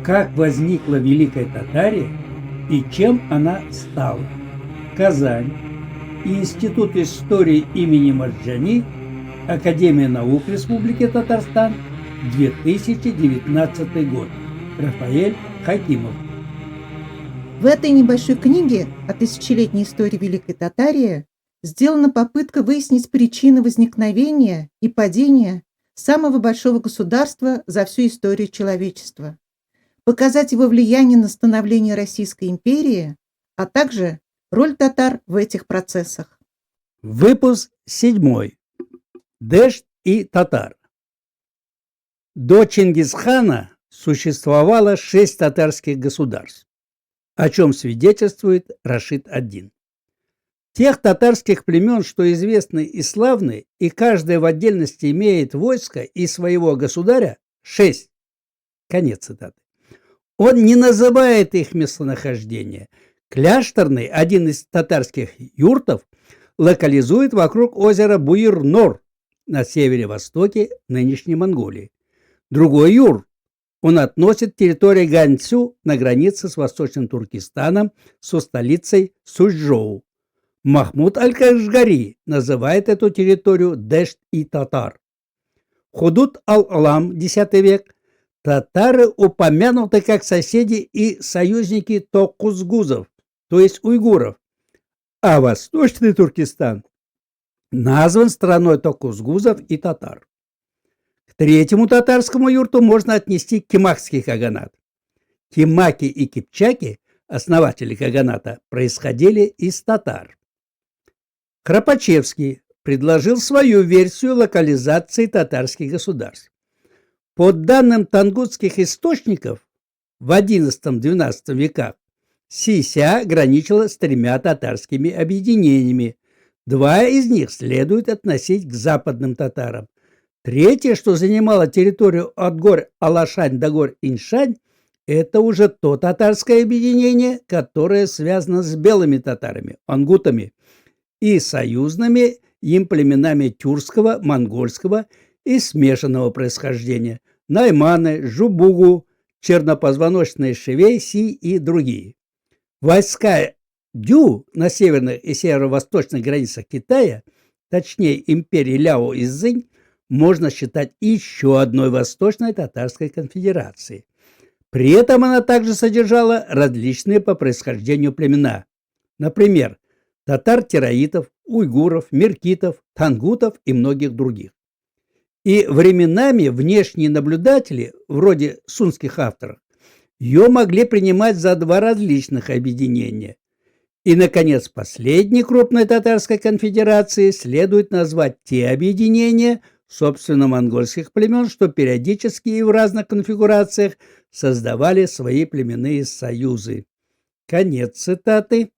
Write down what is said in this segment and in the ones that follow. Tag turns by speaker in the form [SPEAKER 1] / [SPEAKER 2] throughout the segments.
[SPEAKER 1] Как возникла Великая Татария и чем она стала? Казань. Институт истории имени Марджани. Академия наук Республики Татарстан. 2019 год. Рафаэль Хакимов.
[SPEAKER 2] В этой небольшой книге о тысячелетней истории Великой Татарии сделана попытка выяснить причины возникновения и падения самого большого государства за всю историю человечества, показать его влияние на становление Российской империи, а также роль татар в этих процессах.
[SPEAKER 1] Выпуск 7. Дэшт и татар. До Чингисхана существовало 6 татарских государств, о чем свидетельствует Рашид-ад-Дин. Тех татарских племен, что известны и славны, и каждая в отдельности имеет войско и своего государя, 6. Конец цитаты. Он не называет их местонахождение. Кляшторный, один из татарских юртов, локализует вокруг озера Буир-Нор на северо-востоке нынешней Монголии. Другой юрт он относит к территории Ганцю на границе с Восточным Туркестаном со столицей Сучжоу. Махмуд аль-Кашгари называет эту территорию Дэшт и татар. Худуд ал-Алам, X век, татары упомянуты как соседи и союзники токузгузов, то есть уйгуров, а Восточный Туркестан назван страной токузгузов и татар. К третьему татарскому юрту можно отнести кимахский каганат. Кимаки и кипчаки, основатели каганата, происходили из татар. Храпачевский предложил свою версию локализации татарских государств. По данным тангутских источников, в XI-XII веках Си-Ся граничила с 3 татарскими объединениями. 2 из них следует относить к западным татарам. Третье, что занимало территорию от гор Алашань до гор Иншань, это уже то татарское объединение, которое связано с белыми татарами, ангутами, и союзными им племенами тюркского, монгольского и смешанного происхождения – найманы, жубугу, чернопозвоночные шивейси и другие. Войска Дю на северных и северо-восточных границах Китая, точнее империи Ляо и Цзинь, можно считать еще одной восточной татарской конфедерацией. При этом она также содержала различные по происхождению племена. Например, татар-тераитов, уйгуров, меркитов, тангутов и многих других. И временами внешние наблюдатели, вроде сунских авторов, ее могли принимать за 2 различных объединения. И, наконец, последней крупной татарской конфедерацией следует назвать те объединения, собственно, монгольских племен, что периодически и в разных конфигурациях создавали свои племенные союзы. Конец цитаты.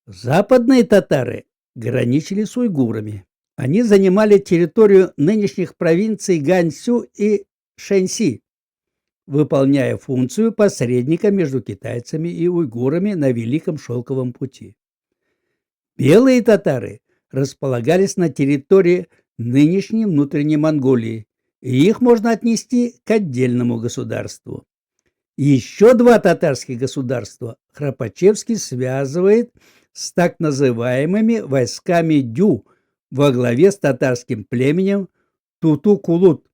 [SPEAKER 1] Западные татары граничили с уйгурами. Они занимали территорию нынешних провинций Ганцю и Шэньси, выполняя функцию посредника между китайцами и уйгурами на Великом Шелковом пути. Белые татары располагались на территории нынешней внутренней Монголии, и их можно отнести к отдельному государству. Еще 2 татарских государства Храпачевский связывает с так называемыми войсками Дю во главе с татарским племенем Туту-Кулут,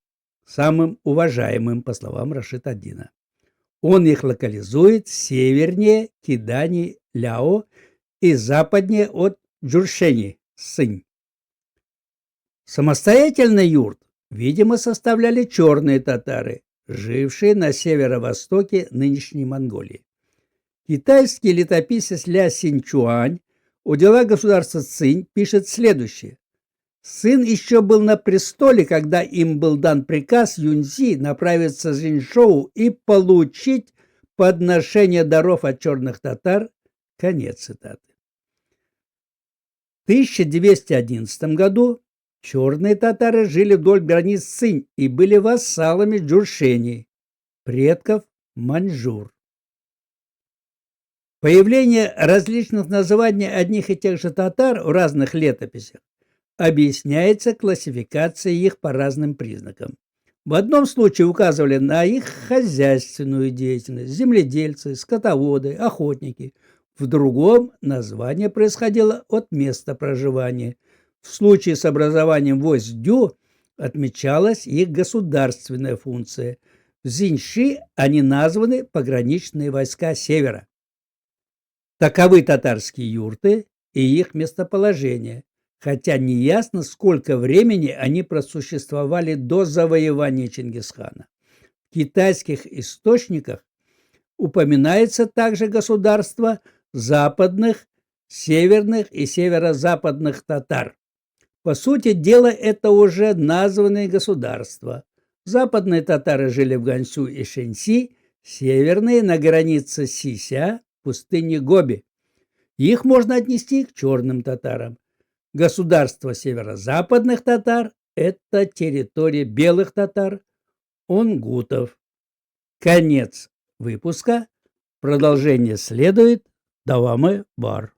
[SPEAKER 1] самым уважаемым, по словам Рашид-ад-Дина. Он их локализует севернее Кидани-Ляо и западнее от Джуршени, Сынь. Самостоятельный юрт, видимо, составляли черные татары, жившие на северо-востоке нынешней Монголии. Китайский летописец Ля Синьчуань о делах государства Цинь пишет следующее. Сын еще был на престоле, когда им был дан приказ Юньцзи направиться в Жиньшоу и получить подношение даров от черных татар. Конец цитаты. В 1211 году черные татары жили вдоль границ Цинь и были вассалами Джуршени, предков маньчжур. Появление различных названий одних и тех же татар в разных летописях объясняется классификацией их по разным признакам. В одном случае указывали на их хозяйственную деятельность – земледельцы, скотоводы, охотники. В другом название происходило от места проживания. В случае с образованием войск Дю отмечалась их государственная функция. В Зиньши они названы пограничные войска Севера. Таковы татарские юрты и их местоположение, хотя неясно, сколько времени они просуществовали до завоевания Чингисхана. В китайских источниках упоминается также государство западных, северных и северо-западных татар. По сути дела, это уже названные государства. Западные татары жили в Ганьсу и Шэньси, северные – на границе Сися, пустыни Гоби. Их можно отнести к черным татарам. Государство северо-западных татар – это территория белых татар, онгутов. Конец выпуска. Продолжение следует. Давамы бар.